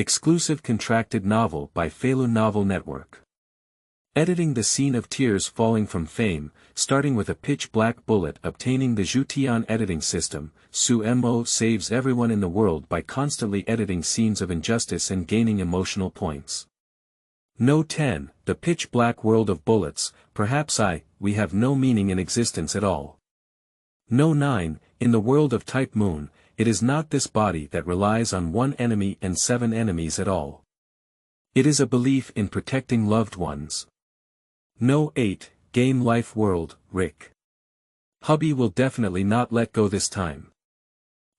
Exclusive contracted novel by Feilu Novel Network. Editing the scene of tears falling from fame, starting with a pitch-black bullet obtaining the Zhutian Editing System, Su-mo saves everyone in the world by constantly editing scenes of injustice and gaining emotional points. No 10, the pitch-black world of bullets, perhaps we have no meaning in existence at all. No 9, in the world of Type Moon, it is not this body that relies on one enemy and 7 enemies at all. It is a belief in protecting loved ones. No 8, game life world, Rick. Hubby will definitely not let go this time.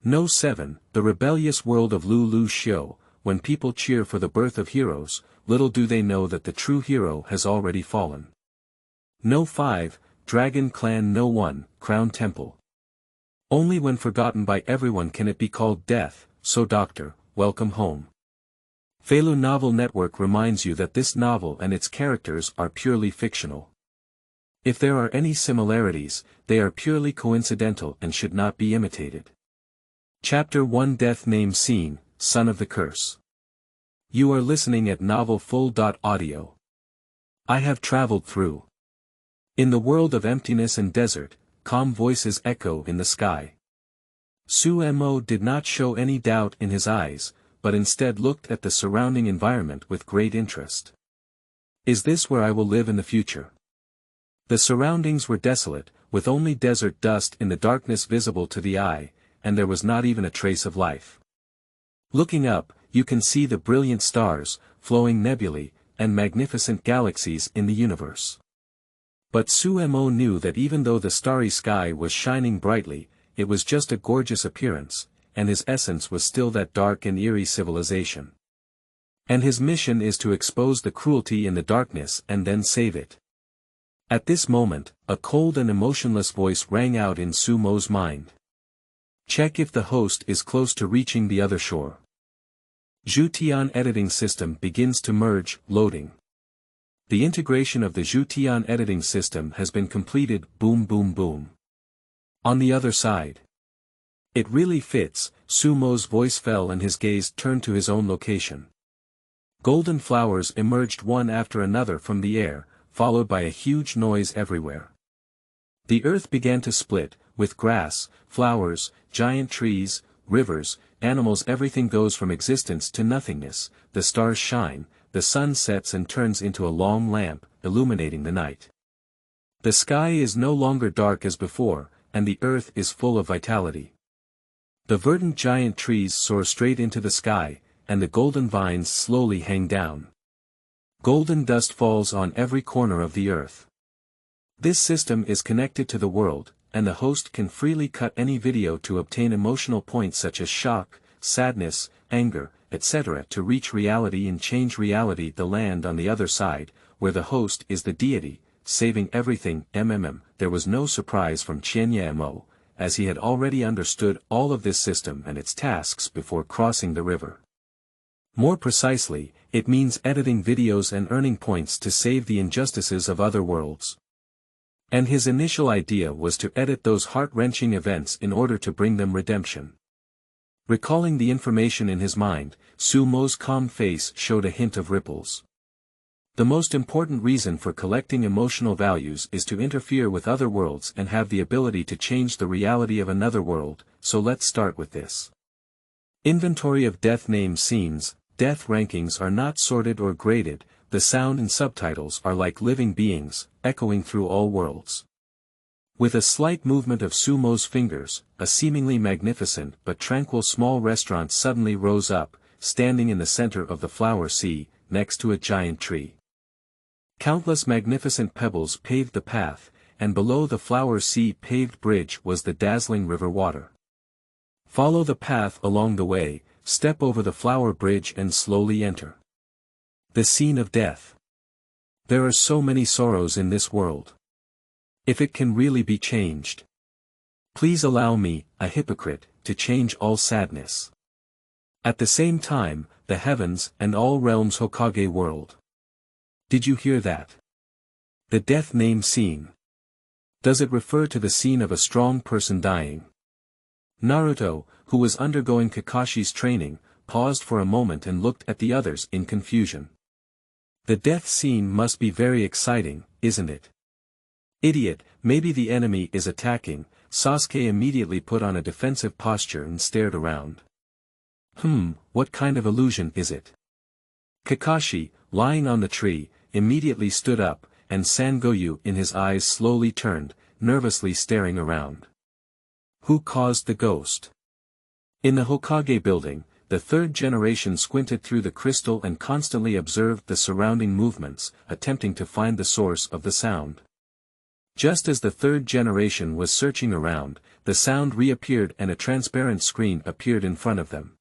No 7, the rebellious world of Lulu Xiu, when people cheer for the birth of heroes, little do they know that the true hero has already fallen. No 5, Dragon Clan. No 1, Crown Temple. Only when forgotten by everyone can it be called death, so doctor, welcome home. Feilu Novel Network reminds you that this novel and its characters are purely fictional. If there are any similarities, they are purely coincidental and should not be imitated. Chapter 1 Death Name Scene, Son of the Curse. You are listening at novelfull.audio. I have traveled through. In the world of emptiness and desert, calm voices echo in the sky. Su-mo did not show any doubt in his eyes, but instead looked at the surrounding environment with great interest. Is this where I will live in the future? The surroundings were desolate, with only desert dust in the darkness visible to the eye, and there was not even a trace of life. Looking up, you can see the brilliant stars, flowing nebulae, and magnificent galaxies in the universe. But Su-mo knew that even though the starry sky was shining brightly, it was just a gorgeous appearance, and his essence was still that dark and eerie civilization. And his mission is to expose the cruelty in the darkness and then save it. At this moment, a cold and emotionless voice rang out in Su-mo's mind. Check if the host is close to reaching the other shore. Zhutian Editing System begins to merge, loading. The integration of the Zhutian Editing System has been completed. Boom boom boom. On the other side. It really fits, Su-mo's voice fell and his gaze turned to his own location. Golden flowers emerged one after another from the air, followed by a huge noise everywhere. The earth began to split, with grass, flowers, giant trees, rivers, animals. Everything goes from existence to nothingness, the stars shine, the sun sets and turns into a long lamp, illuminating the night. The sky is no longer dark as before, and the earth is full of vitality. The verdant giant trees soar straight into the sky, and the golden vines slowly hang down. Golden dust falls on every corner of the earth. This system is connected to the world, and the host can freely cut any video to obtain emotional points such as shock, sadness, anger, etc. to reach reality and change reality. The land on the other side, where the host is the deity, saving everything. There was no surprise from Qianyamo, as he had already understood all of this system and its tasks before crossing the river. More precisely, it means editing videos and earning points to save the injustices of other worlds. And his initial idea was to edit those heart-wrenching events in order to bring them redemption. Recalling the information in his mind, Su-mo's calm face showed a hint of ripples. The most important reason for collecting emotional values is to interfere with other worlds and have the ability to change the reality of another world, so let's start with this. Inventory of death name scenes. Death rankings are not sorted or graded, the sound and subtitles are like living beings, echoing through all worlds. With a slight movement of Su-mo's fingers, a seemingly magnificent but tranquil small restaurant suddenly rose up, standing in the center of the flower sea, next to a giant tree. Countless magnificent pebbles paved the path, and below the flower sea paved bridge was the dazzling river water. Follow the path along the way, step over the flower bridge and slowly enter the scene of death. There are so many sorrows in this world. If it can really be changed, please allow me, a hypocrite, to change all sadness. At the same time, the heavens and all realms Hokage world. Did you hear that? The death name scene. Does it refer to the scene of a strong person dying? Naruto, who was undergoing Kakashi's training, paused for a moment and looked at the others in confusion. The death scene must be very exciting, isn't it? Idiot, maybe the enemy is attacking. Sasuke immediately put on a defensive posture and stared around. What kind of illusion is it? Kakashi, lying on the tree, immediately stood up, and Sangoyu in his eyes slowly turned, nervously staring around. Who caused the ghost? In the Hokage building, the third generation squinted through the crystal and constantly observed the surrounding movements, attempting to find the source of the sound. Just as the third generation was searching around, the sound reappeared and a transparent screen appeared in front of them.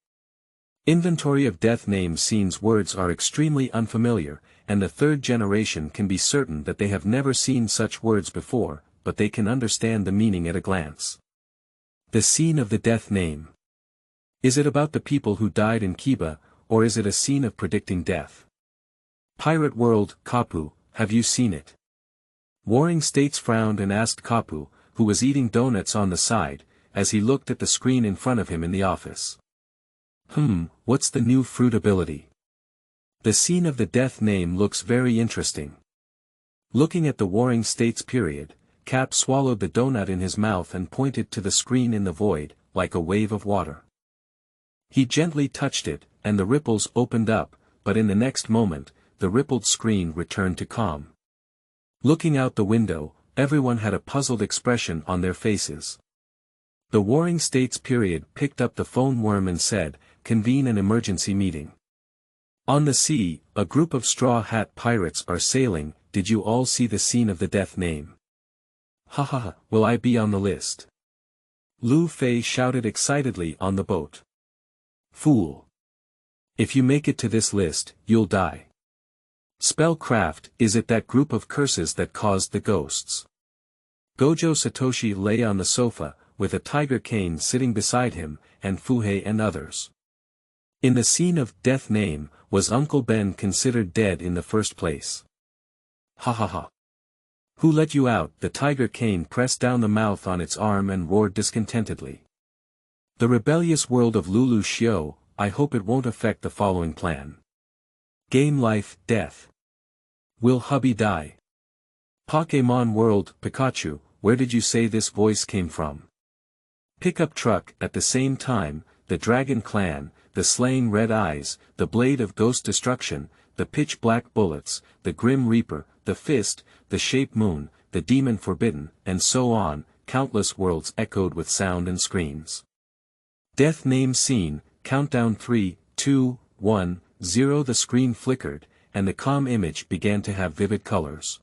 Inventory of death name scenes words are extremely unfamiliar, and the third generation can be certain that they have never seen such words before, but they can understand the meaning at a glance. The scene of the death name. Is it about the people who died in Kiba, or is it a scene of predicting death? Pirate World, Kapu, have you seen it? Warring States frowned and asked Kapu, who was eating donuts on the side, as he looked at the screen in front of him in the office. What's the new fruit ability? The scene of the death name looks very interesting. Looking at the Warring States period, Cap swallowed the donut in his mouth and pointed to the screen in the void, like a wave of water. He gently touched it, and the ripples opened up, but in the next moment, the rippled screen returned to calm. Looking out the window, everyone had a puzzled expression on their faces. The Warring States period picked up the phone worm and said, "Convene an emergency meeting. On the sea, a group of straw hat pirates are sailing. Did you all see the scene of the death name?" "Ha, will I be on the list?" Lu Fei shouted excitedly on the boat. "Fool! If you make it to this list, you'll die. Spellcraft, is it that group of curses that caused the ghosts?" Gojo Satoshi lay on the sofa, with a tiger cane sitting beside him, and Fuhei and others. In the scene of death name, was Uncle Ben considered dead in the first place? Ha. Who let you out? The tiger cane pressed down the mouth on its arm and roared discontentedly. The rebellious world of Lulu Shio, I hope it won't affect the following plan. Game life, death. Will hubby die? Pokémon world, Pikachu, where did you say this voice came from? Pickup truck. At the same time, the Dragon Clan, the Slaying Red Eyes, the Blade of Ghost Destruction, the Pitch Black Bullets, the Grim Reaper, the Fist, the Shape Moon, the Demon Forbidden, and so on, countless worlds echoed with sound and screams. Death name scene, countdown 3, 2, 1, 0. The screen flickered, and the calm image began to have vivid colors.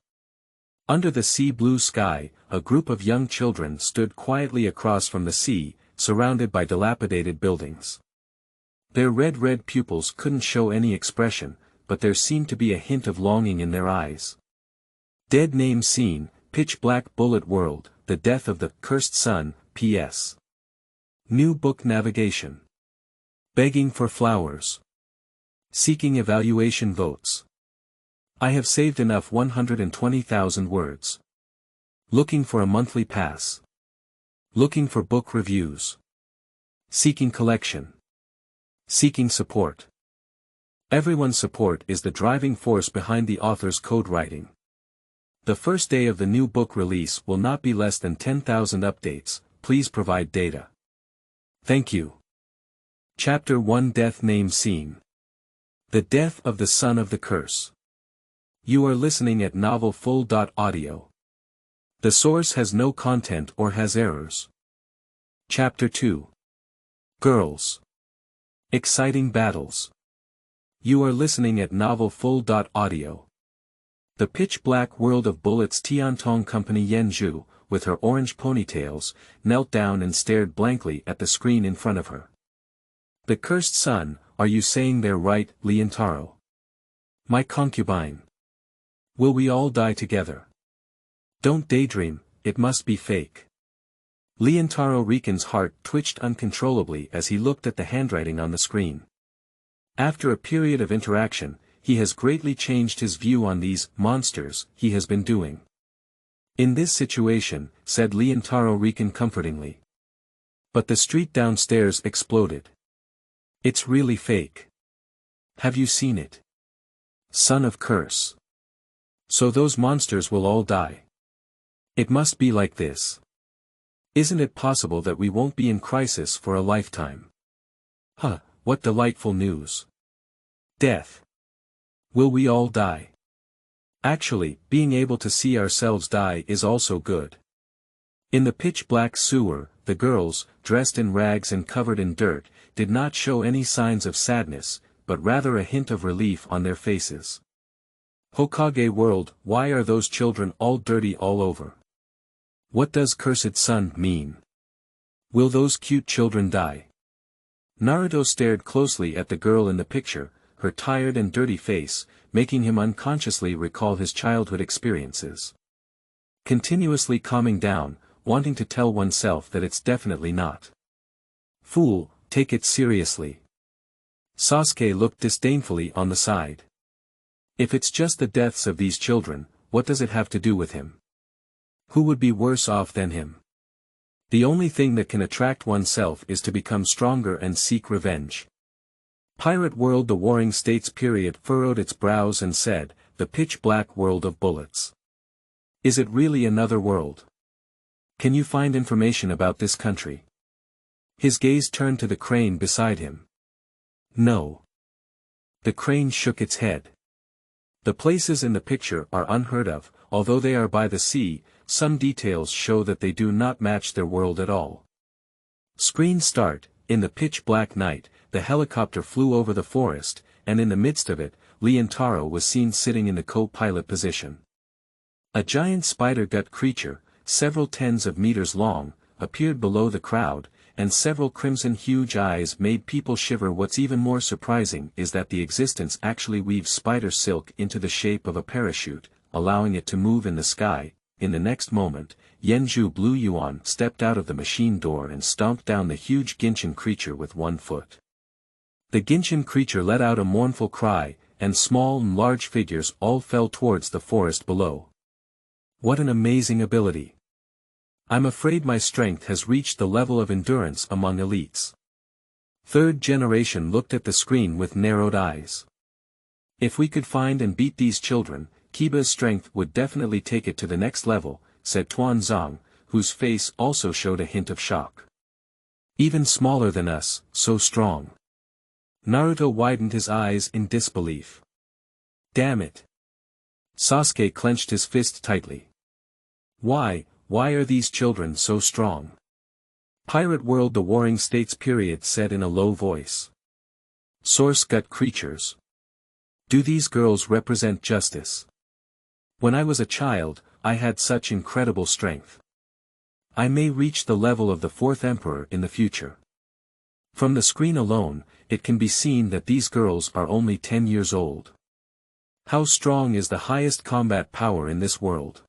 Under the sea blue sky, a group of young children stood quietly across from the sea, surrounded by dilapidated buildings. Their red pupils couldn't show any expression, but there seemed to be a hint of longing in their eyes. Dead name scene, Pitch Black Bullet World, the death of the cursed sun, P.S. New book navigation. Begging for flowers. Seeking evaluation votes. I have saved enough 120,000 words. Looking for a monthly pass. Looking for book reviews. Seeking collection. Seeking support. Everyone's support is the driving force behind the author's code writing. The first day of the new book release will not be less than 10,000 updates. Please provide data. Thank you. Chapter 1 Death Name Scene. The Death of the Son of the Curse. You are listening at novelfull.audio. The source has no content or has errors. Chapter 2. Girls. Exciting battles. You are listening at novelfull.audio. The pitch black world of Bullets Tiantong Company Yenju, with her orange ponytails, knelt down and stared blankly at the screen in front of her. The cursed son, are you saying they're right, Leontaro? My concubine. Will we all die together? Don't daydream, it must be fake. Leontaro Rican's heart twitched uncontrollably as he looked at the handwriting on the screen. After a period of interaction, he has greatly changed his view on these monsters he has been doing. In this situation, said Leontaro Rican comfortingly. But the street downstairs exploded. It's really fake. Have you seen it? Son of curse. So those monsters will all die. It must be like this. Isn't it possible that we won't be in crisis for a lifetime? Huh, what delightful news. Death. Will we all die? Actually, being able to see ourselves die is also good. In the pitch-black sewer, the girls, dressed in rags and covered in dirt, did not show any signs of sadness, but rather a hint of relief on their faces. Hokage world, why are those children all dirty all over? What does cursed sun mean? Will those cute children die? Naruto stared closely at the girl in the picture, her tired and dirty face, making him unconsciously recall his childhood experiences. Continuously calming down, wanting to tell oneself that it's definitely not. Fool, take it seriously. Sasuke looked disdainfully on the side. If it's just the deaths of these children, what does it have to do with him? Who would be worse off than him? The only thing that can attract oneself is to become stronger and seek revenge. Pirate World. The Warring States period furrowed its brows and said, the pitch-black world of bullets. Is it really another world? Can you find information about this country? His gaze turned to the crane beside him. No. The crane shook its head. The places in the picture are unheard of, although they are by the sea, some details show that they do not match their world at all. Screen start. In the pitch-black night, the helicopter flew over the forest, and in the midst of it, Leontaro was seen sitting in the co-pilot position. A giant spider-gut creature, several tens of meters long, appeared below the crowd, and several crimson-huge eyes made people shiver. What's even more surprising is that the existence actually weaves spider silk into the shape of a parachute, allowing it to move in the sky. In the next moment, Yenju Blue Yuan stepped out of the machine door and stomped down the huge Genshin creature with one foot. The Genshin creature let out a mournful cry, and small and large figures all fell towards the forest below. What an amazing ability! I'm afraid my strength has reached the level of endurance among elites. Third generation looked at the screen with narrowed eyes. If we could find and beat these children, Kiba's strength would definitely take it to the next level, said Tuanzang, whose face also showed a hint of shock. Even smaller than us, so strong. Naruto widened his eyes in disbelief. Damn it. Sasuke clenched his fist tightly. Why are these children so strong? Pirate World. The Warring States period said in a low voice. Source: gut creatures. Do these girls represent justice? When I was a child, I had such incredible strength. I may reach the level of the fourth emperor in the future. From the screen alone, it can be seen that these girls are only 10 years old. How strong is the highest combat power in this world?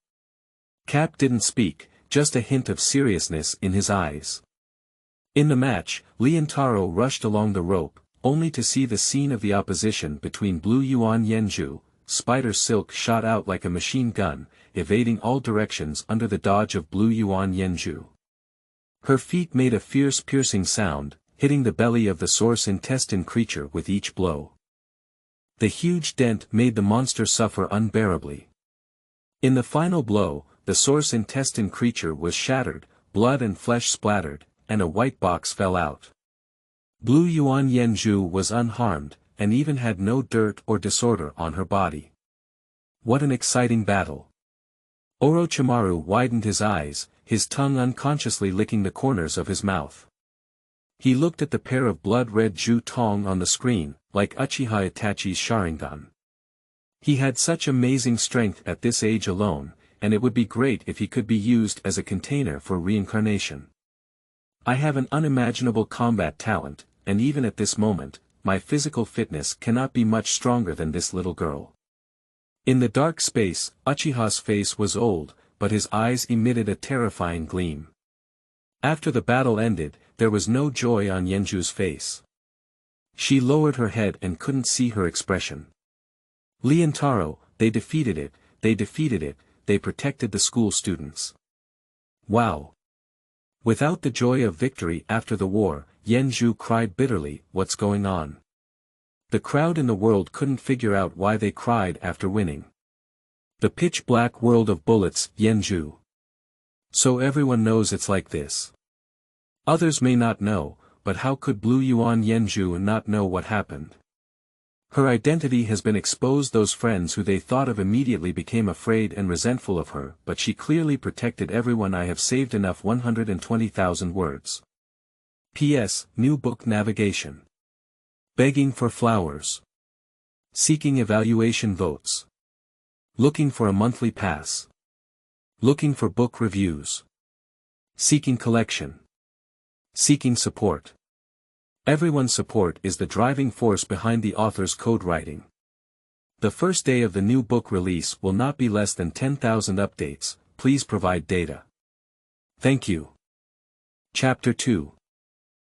Cap didn't speak, just a hint of seriousness in his eyes. In the match, Leontaro rushed along the rope, only to see the scene of the opposition between Blue Yuan Yenju. Spider silk shot out like a machine gun, evading all directions under the dodge of Blue Yuan Yenju. Her feet made a fierce piercing sound, hitting the belly of the source intestine creature with each blow. The huge dent made the monster suffer unbearably. In the final blow, the source intestine creature was shattered, blood and flesh splattered, and a white box fell out. Blue Yuan Yenju was unharmed, and even had no dirt or disorder on her body. What an exciting battle! Orochimaru widened his eyes, his tongue unconsciously licking the corners of his mouth. He looked at the pair of blood-red Zhutong on the screen, like Uchiha Itachi's Sharingan. He had such amazing strength at this age alone, and it would be great if he could be used as a container for reincarnation. I have an unimaginable combat talent, and even at this moment, my physical fitness cannot be much stronger than this little girl. In the dark space, Uchiha's face was old, but his eyes emitted a terrifying gleam. After the battle ended, there was no joy on Yenju's face. She lowered her head and couldn't see her expression. Leontaro, they defeated it, they protected the school students. Wow! Without the joy of victory after the war, Yan Zhu cried bitterly, "What's going on?" The crowd in the world couldn't figure out why they cried after winning. The pitch-black world of bullets, Yan Zhu. So everyone knows it's like this. Others may not know, but how could Blue Yuan Yan Zhu not know what happened? Her identity has been exposed. Those friends who they thought of immediately became afraid and resentful of her, but she clearly protected everyone. I have saved enough 120,000 words. P.S. New book navigation. Begging for flowers. Seeking evaluation votes. Looking for a monthly pass. Looking for book reviews. Seeking collection. Seeking support. Everyone's support is the driving force behind the author's code writing. The first day of the new book release will not be less than 10,000 updates. Please provide data. Thank you. Chapter 2.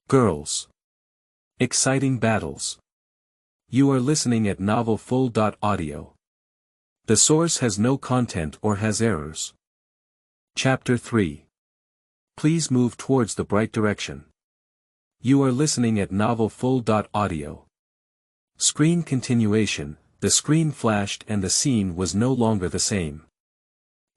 Girls. Exciting battles. You are listening at novelfull.audio. The source has no content or has errors. Chapter 3. Please move towards the bright direction. You are listening at novelfull.audio. Screen continuation. The screen flashed and the scene was no longer the same.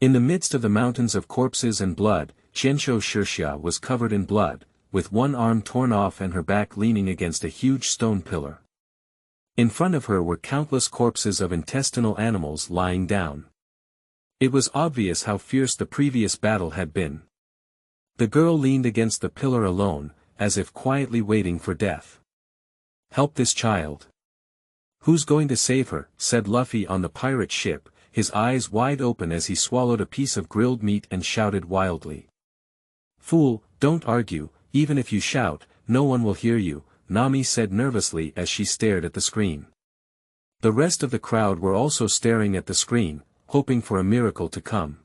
In the midst of the mountains of corpses and blood, Qianshou Shixia was covered in blood, with one arm torn off and her back leaning against a huge stone pillar. In front of her were countless corpses of intestinal animals lying down. It was obvious how fierce the previous battle had been. The girl leaned against the pillar alone, as if quietly waiting for death. "Help this child." "Who's going to save her?" said Luffy on the pirate ship, his eyes wide open as he swallowed a piece of grilled meat and shouted wildly. "Fool, don't argue, even if you shout, no one will hear you," Nami said nervously as she stared at the screen. The rest of the crowd were also staring at the screen, hoping for a miracle to come.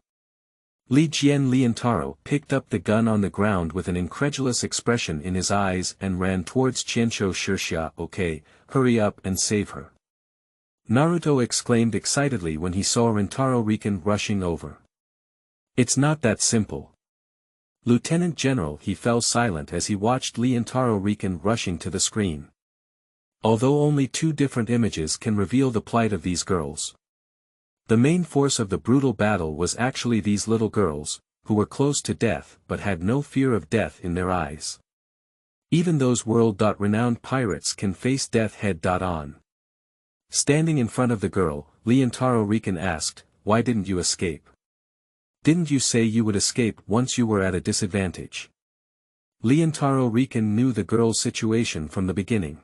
Li Jian Liantaro picked up the gun on the ground with an incredulous expression in his eyes and ran towards Qianshou Shixia. "Okay, hurry up and save her." Naruto exclaimed excitedly when he saw Rintaro Riken rushing over. "It's not that simple." "Lieutenant General," he fell silent as he watched Liantaro Riken rushing to the screen. Although only two different images can reveal the plight of these girls. The main force of the brutal battle was actually these little girls, who were close to death but had no fear of death in their eyes. Even those world-renowned pirates can face death head-on. Standing in front of the girl, Liantaro Riken asked, "Why didn't you escape? Didn't you say you would escape once you were at a disadvantage?" Liantaro Riken knew the girl's situation from the beginning.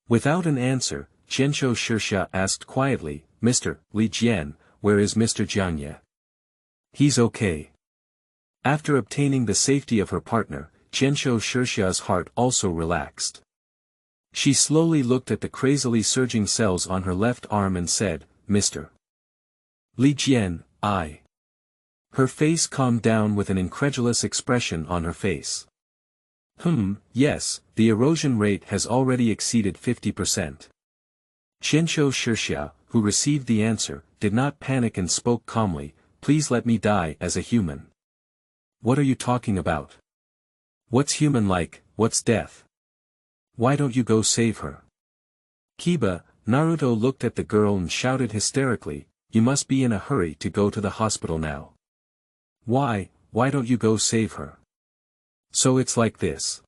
Without an answer, Qianshou Shixia asked quietly, "Mr. Li Jian, where is Mr. Jianye?" "He's okay." After obtaining the safety of her partner, Qianshou Shixia's heart also relaxed. She slowly looked at the crazily surging cells on her left arm and said, "Mr. Li Jian, I." Her face calmed down with an incredulous expression on her face. Yes, the erosion rate has already exceeded 50%. Qianshou Shixia, who received the answer, did not panic and spoke calmly, "Please let me die as a human." "What are you talking about? What's human like, what's death? Why don't you go save her?" "Kiba," Naruto looked at the girl and shouted hysterically, "You must be in a hurry to go to the hospital now. Why don't you go save her?" "So it's like this.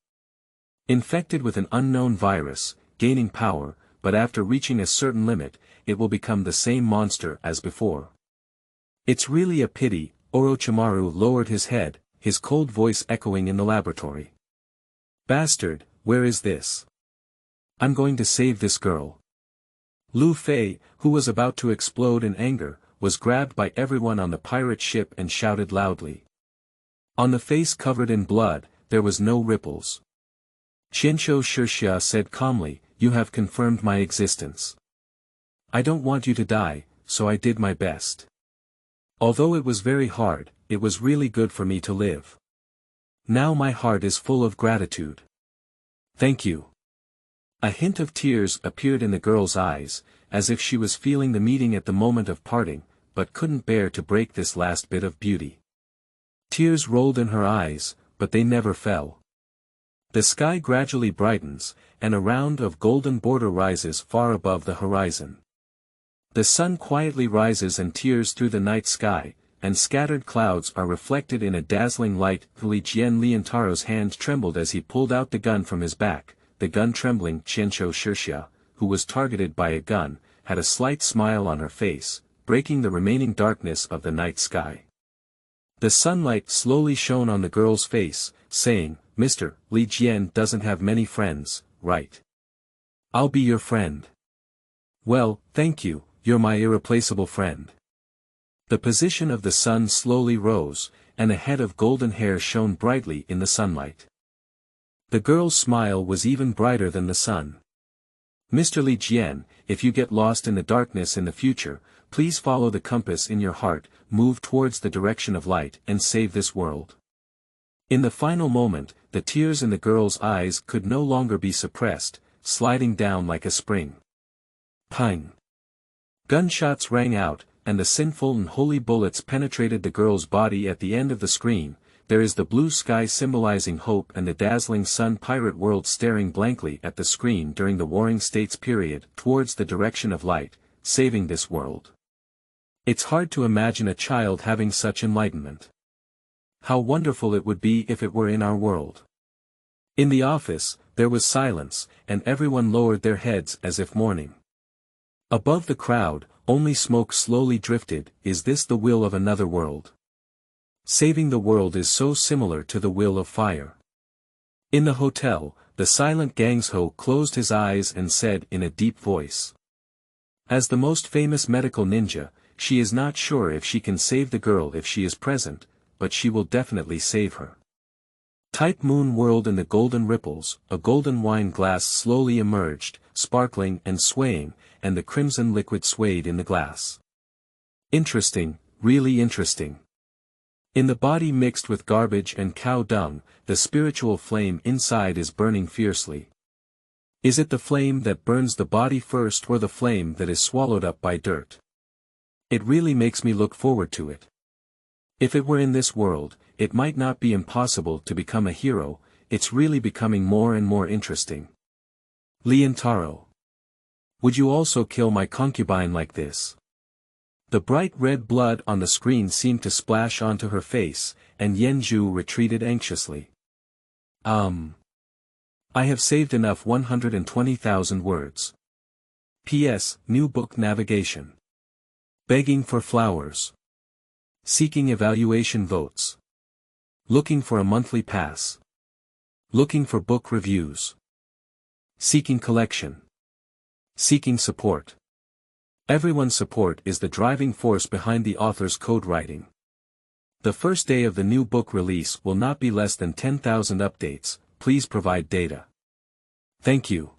Infected with an unknown virus, gaining power, but after reaching a certain limit, it will become the same monster as before. It's really a pity." Orochimaru lowered his head, his cold voice echoing in the laboratory. "Bastard, where is this? I'm going to save this girl." Lu Fei, who was about to explode in anger, was grabbed by everyone on the pirate ship and shouted loudly. On the face covered in blood, there was no ripples. Qianshou Shixia said calmly, "You have confirmed my existence. I don't want you to die, so I did my best. Although it was very hard, it was really good for me to live. Now my heart is full of gratitude. Thank you." A hint of tears appeared in the girl's eyes, as if she was feeling the meeting at the moment of parting, but couldn't bear to break this last bit of beauty. Tears rolled in her eyes, but they never fell. The sky gradually brightens, and a round of golden border rises far above the horizon. The sun quietly rises and tears through the night sky, and scattered clouds are reflected in a dazzling light. Zhutian Liantaro's hand trembled as he pulled out the gun from his back. The gun trembling. Qianshou Shixia, who was targeted by a gun, had a slight smile on her face, breaking the remaining darkness of the night sky. The sunlight slowly shone on the girl's face, saying, "Mr. Li Jian doesn't have many friends, right? I'll be your friend." "Well, thank you, you're my irreplaceable friend." The position of the sun slowly rose, and a head of golden hair shone brightly in the sunlight. The girl's smile was even brighter than the sun. "Mr. Li Jian, if you get lost in the darkness in the future, please follow the compass in your heart, move towards the direction of light and save this world." In the final moment, the tears in the girl's eyes could no longer be suppressed, sliding down like a spring. Pang! Gunshots rang out, and the sinful and holy bullets penetrated the girl's body. At the end of the screen, there is the blue sky symbolizing hope and the dazzling sun pirate world staring blankly at the screen during the Warring States period, towards the direction of light, saving this world. It's hard to imagine a child having such enlightenment. How wonderful it would be if it were in our world. In the office, there was silence, and everyone lowered their heads as if mourning. Above the crowd, only smoke slowly drifted. Is this the will of another world? Saving the world is so similar to the will of fire. In the hotel, the silent Gangsho closed his eyes and said in a deep voice. As the most famous medical ninja, she is not sure if she can save the girl if she is present, but she will definitely save her. Type Moon whirled in the golden ripples, a golden wine glass slowly emerged, sparkling and swaying, and the crimson liquid swayed in the glass. Interesting, really interesting. In the body mixed with garbage and cow dung, the spiritual flame inside is burning fiercely. Is it the flame that burns the body first or the flame that is swallowed up by dirt? It really makes me look forward to it. If it were in this world, it might not be impossible to become a hero. It's really becoming more and more interesting. Liantaro. Would you also kill my concubine like this? The bright red blood on the screen seemed to splash onto her face, and Yanju retreated anxiously. I have saved enough 120,000 words. P.S. New book navigation. Begging for flowers. Seeking evaluation votes. Looking for a monthly pass. Looking for book reviews. Seeking collection. Seeking support. Everyone's support is the driving force behind the author's code writing. The first day of the new book release will not be less than 10,000 updates. Please provide data. Thank you.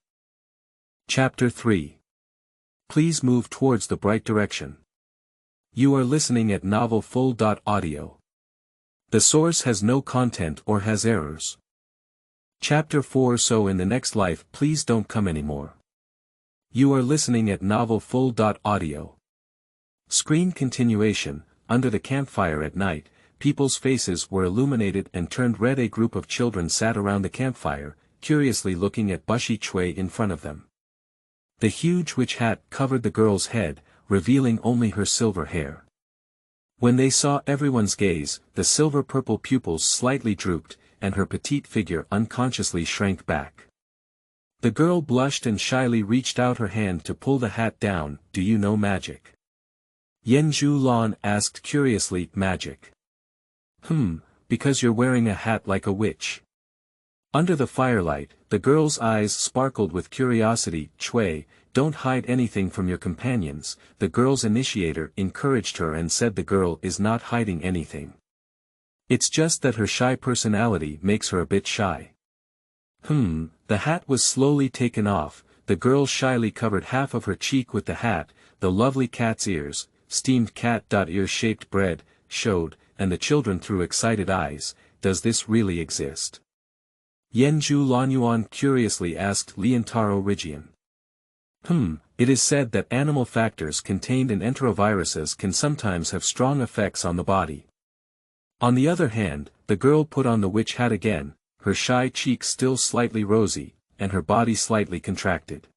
Chapter 3. Please move towards the bright direction. You are listening at novelfull.audio. The source has no content or has errors. Chapter 4. So in the next life please don't come anymore. You are listening at novelfull.audio. Screen continuation. Under the campfire at night, people's faces were illuminated and turned red. A group of children sat around the campfire, curiously looking at bushy Chui in front of them. The huge witch hat covered the girl's head, revealing only her silver hair. When they saw everyone's gaze, the silver-purple pupils slightly drooped, and her petite figure unconsciously shrank back. The girl blushed and shyly reached out her hand to pull the hat down. Do you know magic? Yanju Lan asked curiously. Magic? Because you're wearing a hat like a witch. Under the firelight, the girl's eyes sparkled with curiosity. Chui, don't hide anything from your companions. The girl's initiator encouraged her and said the girl is not hiding anything. It's just that her shy personality makes her a bit shy. The hat was slowly taken off. The girl shyly covered half of her cheek with the hat. The lovely cat's ears, steamed cat-ear-shaped bread, showed, and the children threw excited eyes. Does this really exist? Yanju Lanyuan curiously asked Liantaro Rigian. It is said that animal factors contained in enteroviruses can sometimes have strong effects on the body. On the other hand, the girl put on the witch hat again, her shy cheeks still slightly rosy, and her body slightly contracted.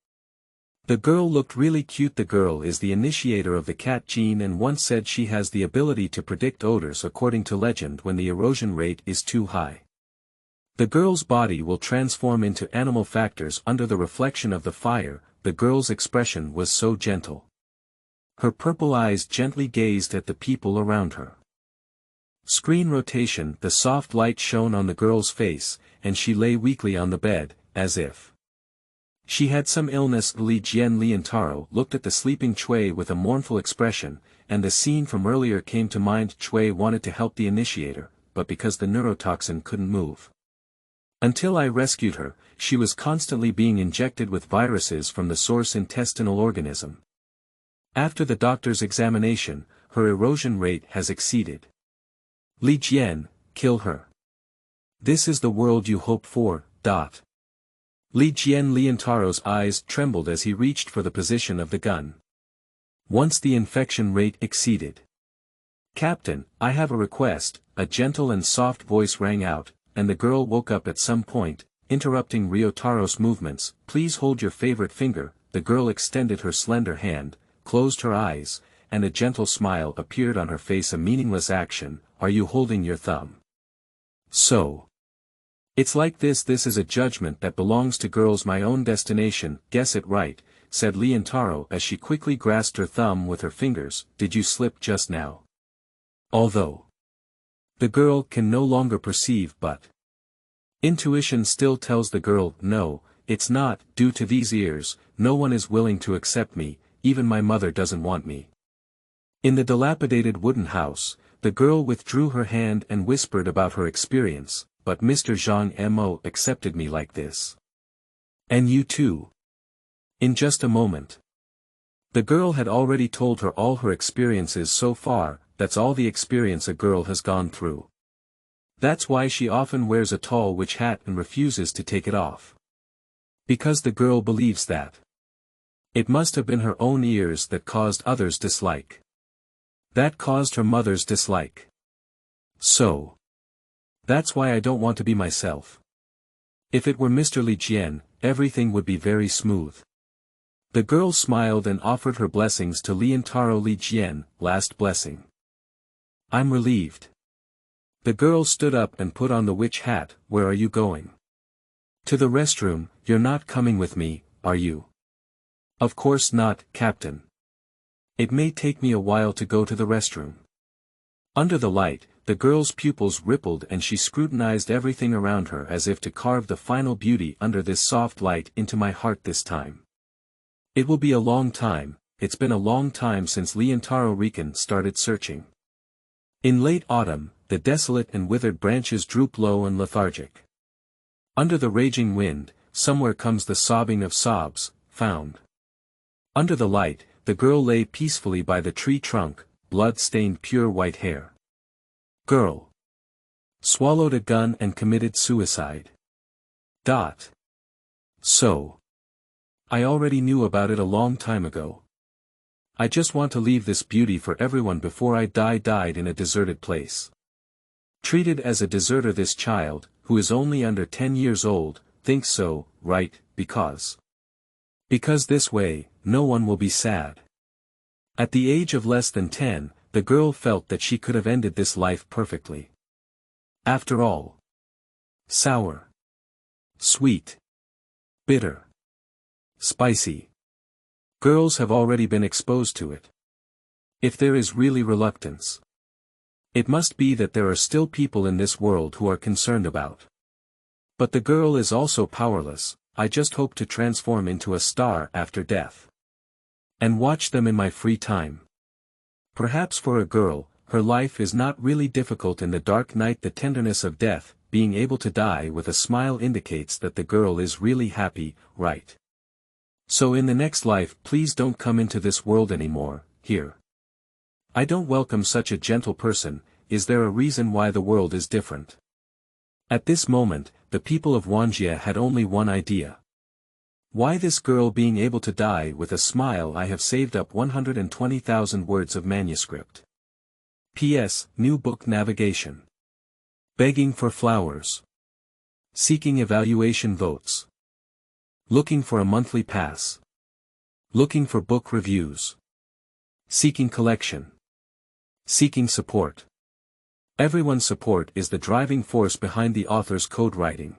The girl looked really cute. The girl is the initiator of the cat gene and once said she has the ability to predict odors according to legend when the erosion rate is too high. The girl's body will transform into animal factors under the reflection of the fire. The girl's expression was so gentle. Her purple eyes gently gazed at the people around her. Screen rotation. The soft light shone on the girl's face, and she lay weakly on the bed, as if she had some illness. Li Jian Liantaro looked at the sleeping Chui with a mournful expression, and the scene from earlier came to mind. Chui wanted to help the initiator, but because the neurotoxin couldn't move. Until I rescued her, she was constantly being injected with viruses from the source intestinal organism. After the doctor's examination, her erosion rate has exceeded. Li Jian, kill her. This is the world you hope for. Li Jian Liantaro's eyes trembled as he reached for the position of the gun. Once the infection rate exceeded. Captain, I have a request, a gentle and soft voice rang out, and the girl woke up at some point, interrupting Ryotaro's movements. Please hold your favorite finger. The girl extended her slender hand, closed her eyes, and a gentle smile appeared on her face. A meaningless action. Are you holding your thumb? So. It's like this. This is a judgment that belongs to girls. My own destination. Guess it right, said Liantaro as she quickly grasped her thumb with her fingers. Did you slip just now? Although the girl can no longer perceive, but intuition still tells the girl, no, it's not. Due to these ears, no one is willing to accept me, even my mother doesn't want me. In the dilapidated wooden house, the girl withdrew her hand and whispered about her experience. But Mr. Zhang Mo accepted me like this. And you too. In just a moment. The girl had already told her all her experiences so far. That's all the experience a girl has gone through. That's why she often wears a tall witch hat and refuses to take it off. Because the girl believes that it must have been her own ears that caused others' dislike. That caused her mother's dislike. So. That's why I don't want to be myself. If it were Mr. Li Jian, everything would be very smooth. The girl smiled and offered her blessings to Liantaro. Li Jian, last blessing. I'm relieved. The girl stood up and put on the witch hat. Where are you going? To the restroom. You're not coming with me, are you? Of course not, Captain. It may take me a while to go to the restroom. Under the light, the girl's pupils rippled and she scrutinized everything around her as if to carve the final beauty under this soft light into my heart this time. It will be a long time. It's been a long time since Liantaro Rican started searching. In late autumn, the desolate and withered branches droop low and lethargic. Under the raging wind, somewhere comes the sobbing of sobs, found. Under the light, the girl lay peacefully by the tree trunk, blood-stained pure white hair. Girl. Swallowed a gun and committed suicide. So. I already knew about it a long time ago. I just want to leave this beauty for everyone before I die. Died in a deserted place. Treated as a deserter. This child, who is only under 10 years old, thinks so, right, because this way, no one will be sad. At the age of less than 10, the girl felt that she could have ended this life perfectly. After all. Sour. Sweet. Bitter. Spicy. Girls have already been exposed to it. If there is really reluctance, it must be that there are still people in this world who are concerned about. But the girl is also powerless. I just hope to transform into a star after death. And watch them in my free time. Perhaps for a girl, her life is not really difficult in the dark night. The tenderness of death, being able to die with a smile indicates that the girl is really happy, right? So in the next life please don't come into this world anymore, here. I don't welcome such a gentle person. Is there a reason why the world is different? At this moment, the people of Wanjia had only one idea. Why this girl being able to die with a smile? I have saved up 120,000 words of manuscript. P.S. New book navigation. Begging for flowers. Seeking evaluation votes. Looking for a monthly pass. Looking for book reviews. Seeking collection. Seeking support. Everyone's support is the driving force behind the author's code writing.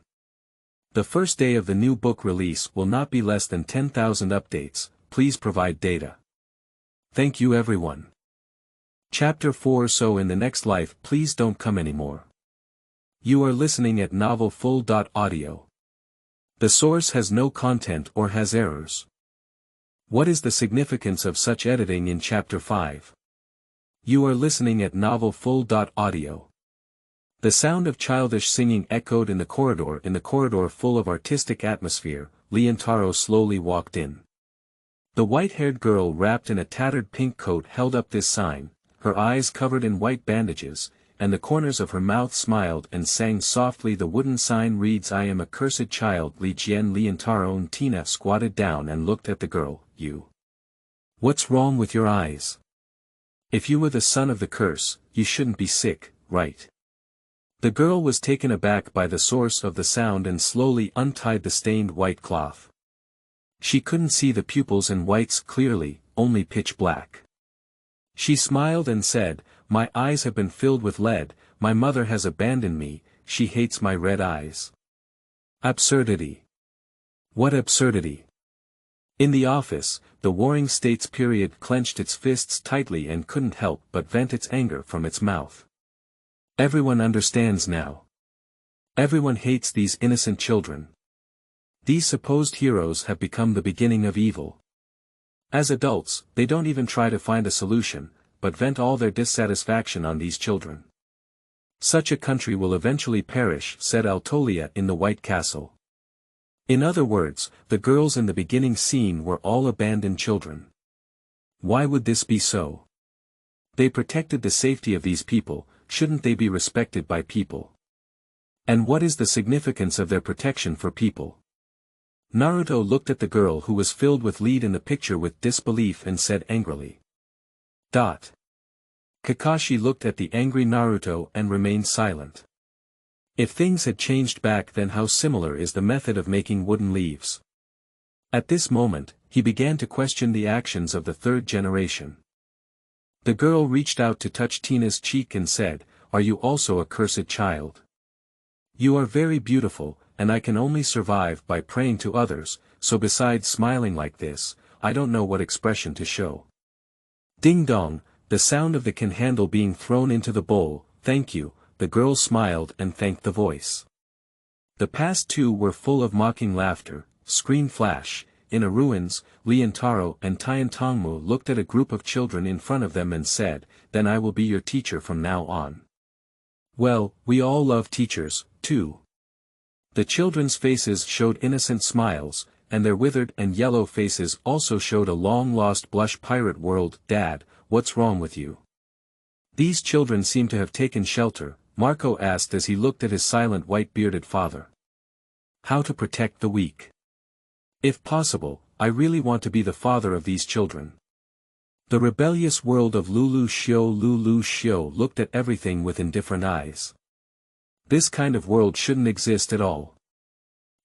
The first day of the new book release will not be less than 10,000 updates, please provide data. Thank you everyone. Chapter 4 So in the next life please don't come anymore. You are listening at novelfull.audio. The source has no content or has errors. What is the significance of such editing in Chapter 5? You are listening at novelfull.audio. The sound of childish singing echoed in the corridor full of artistic atmosphere. Leontaro slowly walked in. The white-haired girl wrapped in a tattered pink coat held up this sign, her eyes covered in white bandages, and the corners of her mouth smiled and sang softly. The wooden sign reads I am a cursed child. Leontaro and Tina squatted down and looked at the girl. You. What's wrong with your eyes? If you were the son of the curse, you shouldn't be sick, right? The girl was taken aback by the source of the sound and slowly untied the stained white cloth. She couldn't see the pupils and whites clearly, only pitch black. She smiled and said, my eyes have been filled with lead, my mother has abandoned me, she hates my red eyes. Absurdity. What absurdity? In the office, the Warring States period clenched its fists tightly and couldn't help but vent its anger from its mouth. Everyone understands now. Everyone hates these innocent children. These supposed heroes have become the beginning of evil. As adults, they don't even try to find a solution, but vent all their dissatisfaction on these children. Such a country will eventually perish, said Altolia in the White Castle. In other words, the girls in the beginning scene were all abandoned children. Why would this be so? They protected the safety of these people, shouldn't they be respected by people? And what is the significance of their protection for people? Naruto looked at the girl who was filled with lead in the picture with disbelief and said angrily. Kakashi looked at the angry Naruto and remained silent. If things had changed back then, how similar is the method of making wooden leaves? At this moment, he began to question the actions of the third generation. The girl reached out to touch Tina's cheek and said, are you also a cursed child? You are very beautiful, and I can only survive by praying to others, so besides smiling like this, I don't know what expression to show. Ding dong, the sound of the can handle being thrown into the bowl. Thank you, the girl smiled and thanked the voice. The past two were full of mocking laughter. Screen flash, in a ruins, Leontaro and Tiantongmu looked at a group of children in front of them and said, then I will be your teacher from now on. Well, we all love teachers, too. The children's faces showed innocent smiles, and their withered and yellow faces also showed a long-lost blush. Pirate world, Dad, what's wrong with you? These children seem to have taken shelter, Marco asked as he looked at his silent white-bearded father. How to protect the weak. If possible, I really want to be the father of these children. The rebellious world of Lulu Shio looked at everything with indifferent eyes. This kind of world shouldn't exist at all.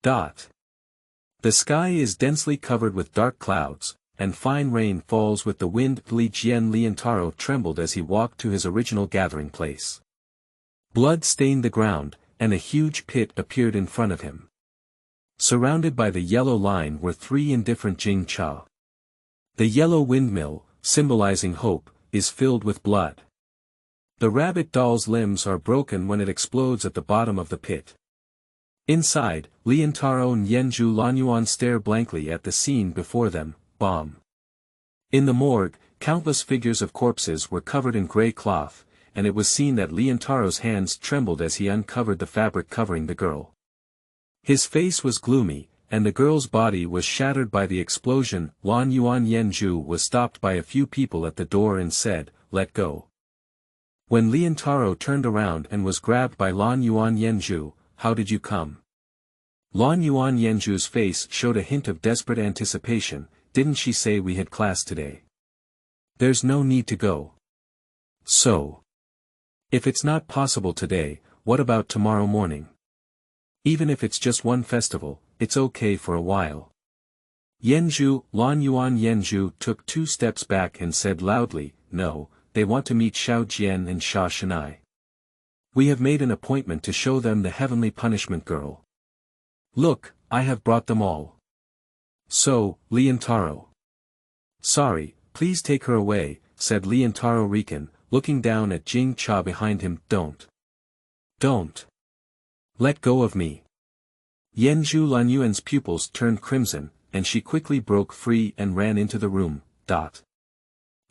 The sky is densely covered with dark clouds, and fine rain falls with the wind. Leontaro trembled as he walked to his original gathering place. Blood stained the ground, and a huge pit appeared in front of him. Surrounded by the yellow line were three indifferent Jing Cha. The yellow windmill, symbolizing hope, is filled with blood. The rabbit doll's limbs are broken when it explodes at the bottom of the pit. Inside, Leontaro and Yenju Lanyuan stare blankly at the scene before them. Bomb. In the morgue, countless figures of corpses were covered in gray cloth, and it was seen that Leontaro's hands trembled as he uncovered the fabric covering the girl. His face was gloomy, and the girl's body was shattered by the explosion. Lanyuan Yenju was stopped by a few people at the door and said, "Let go." When Leontaro turned around and was grabbed by Lanyuan Yenju, "How did you come?" Lanyuan Yenju's face showed a hint of desperate anticipation. "Didn't she say we had class today? There's no need to go. So. If it's not possible today, what about tomorrow morning? Even if it's just one festival, it's okay for a while. Yanzhu, Lan Yuan Yanzhu took 2 steps back and said loudly, no, they want to meet Xiao Jian and Sha Shanai. We have made an appointment to show them the heavenly punishment girl. Look, I have brought them all. So, Liantaro. Sorry, please take her away, said Liantaro Rican, looking down at Jing Cha behind him. Don't. Let go of me. Yanzhu Lanyuan's pupils turned crimson, and she quickly broke free and ran into the room.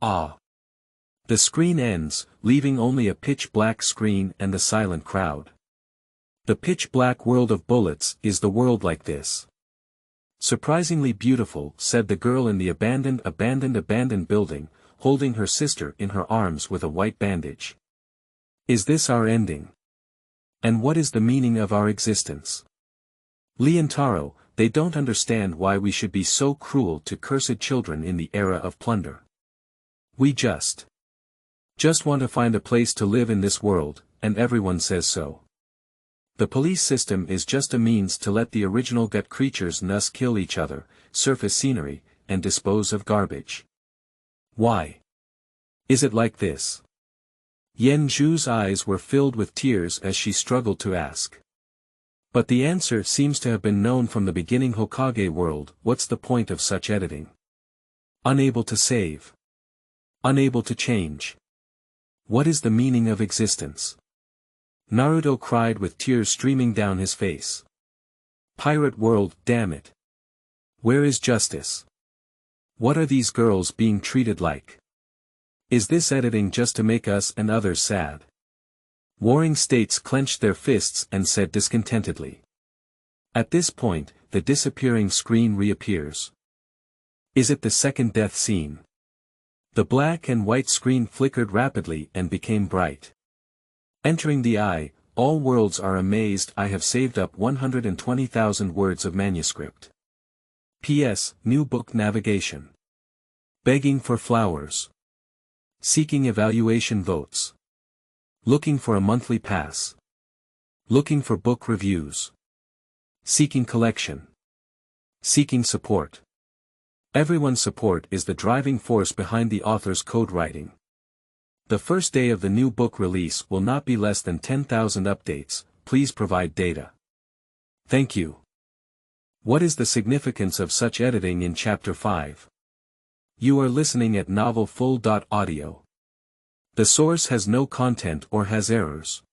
Ah. The screen ends, leaving only a pitch-black screen and the silent crowd. The pitch-black world of bullets is the world like this. Surprisingly beautiful, said the girl in the abandoned building, holding her sister in her arms with a white bandage. Is this our ending? And what is the meaning of our existence? Liantaro, they don't understand why we should be so cruel to cursed children in the era of plunder. We just want to find a place to live in this world, and everyone says so. The police system is just a means to let the original gut creatures thus kill each other, surface scenery, and dispose of garbage. Why is it like this? Yanzhu's eyes were filled with tears as she struggled to ask. But the answer seems to have been known from the beginning. Hokage world, what's the point of such editing? Unable to save. Unable to change. What is the meaning of existence? Naruto cried with tears streaming down his face. Pirate world, damn it. Where is justice? What are these girls being treated like? Is this editing just to make us and others sad? Warring states clenched their fists and said discontentedly. At this point, the disappearing screen reappears. Is it the second death scene? The black and white screen flickered rapidly and became bright. Entering the eye, all worlds are amazed. I have saved up 120,000 words of manuscript. P.S. New book navigation. Begging for flowers. Seeking evaluation votes. Looking for a monthly pass. Looking for book reviews. Seeking collection. Seeking support. Everyone's support is the driving force behind the author's code writing. The first day of the new book release will not be less than 10,000 updates. Please provide data. Thank you. What is the significance of such editing in Chapter 5? You are listening at novelfull.audio. The source has no content or has errors.